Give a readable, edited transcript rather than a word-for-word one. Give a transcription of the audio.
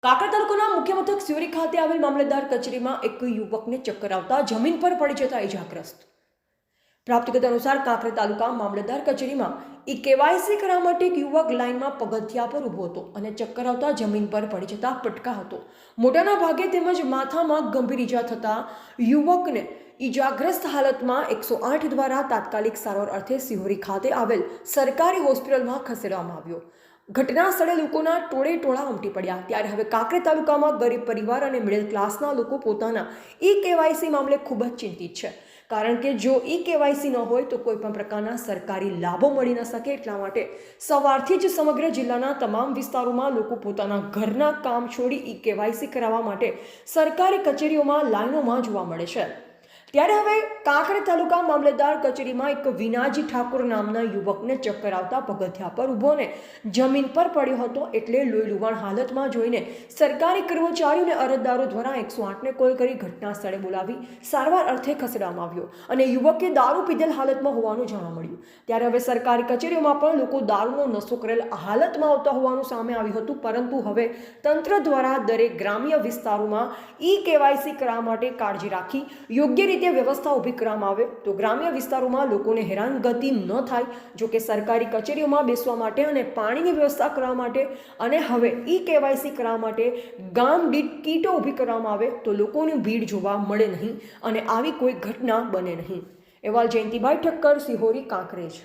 કાંકરા તાલુકાના મુખ્ય મથક સિહોરી ખાતે આવેલ મામલતદાર કચેરીમાં એક યુવકને ચક્કર આવતા જમીન પર પડી જતા ઇજાગ્રસ્ત. પ્રાપ્ત વિગત અનુસાર કાંકરા તાલુકા મામલતદાર કચેરીમાં કેવાયસી કરવા માટે એક યુવક લાઇનમાં પગથિયા પર ઊભો હતો અને ચક્કર આવતા જમીન પર પડી જતા પટકા હતો. મોઢાના ભાગે તેમજ માથામાં ગંભીર ઈજા થતા યુવકને ઈજાગ્રસ્ત હાલતમાં 108 દ્વારા તાત્કાલિક સારવાર અર્થે સિહોરી ખાતે આવેલ સરકારી હોસ્પિટલમાં ખસેડવામાં આવ્યો. ઘટના સ્થળે લોકોના ટોળે ટોળા ઉમટી પડ્યા. ત્યારે હવે કાંકરેજ તાલુકામાં ગરીબ પરિવાર અને મિડલ ક્લાસના લોકો પોતાના કેવાયસી મામલે ખૂબ જ ચિંતિત છે. કારણ કે જો કેવાયસી ન હોય તો કોઈ પણ પ્રકારના સરકારી લાભો મળી ન શકે. એટલા માટે સવારથી જ સમગ્ર જિલ્લાના તમામ વિસ્તારોમાં લોકો પોતાના ઘરના કામ છોડી કેવાયસી કરાવવા માટે સરકારી કચેરીઓમાં લાઈનોમાં જોવા મળે છે. ત્યારે હવે કાંકરેજ તાલુકા મામલતદાર કચેરીમાં એક વિનાજી ઠાકોર નામના યુવકને ચક્કર આવતા પગથિયા પર ઊભો ને જમીન પર પડ્યો હતો. એટલે લોહી લુહાણ હાલતમાં જોઈને સરકારી કર્મચારીઓને અરજદારો દ્વારા 108ને કોલ કરી ઘટના સ્થળે બોલાવી સારવાર અર્થે ખસેડવામાં આવ્યો અને યુવકે દારૂ પીધેલ હાલતમાં હોવાનું જાણવા મળ્યું. ત્યારે હવે સરકારી કચેરીઓમાં પણ લોકો દારૂનો નશો કરેલ હાલતમાં આવતા હોવાનું સામે આવ્યું હતું. પરંતુ હવે તંત્ર દ્વારા દરેક ગ્રામ્ય વિસ્તારોમાં કેવાયસી કરવા માટે કાળજી રાખી યોગ્ય રીતે વ્યવસ્થા ઊભી કરવામાં આવે તો ગ્રામ્ય વિસ્તારોમાં લોકોને હેરાનગતિ ન થાય. જો કે સરકારી કચેરીઓમાં બેસવા માટે અને પાણીની વ્યવસ્થા કરવા માટે અને હવે કેવાયસી કરવા માટે ગામ દીઠ કીટો ઊભી કરવામાં આવે તો લોકોની ભીડ જોવા મળે નહીં અને આવી કોઈ ઘટના બને નહીં. અહેવાલ જયંતિભાઈ ઠક્કર, સિહોરી, કાંકરેજ.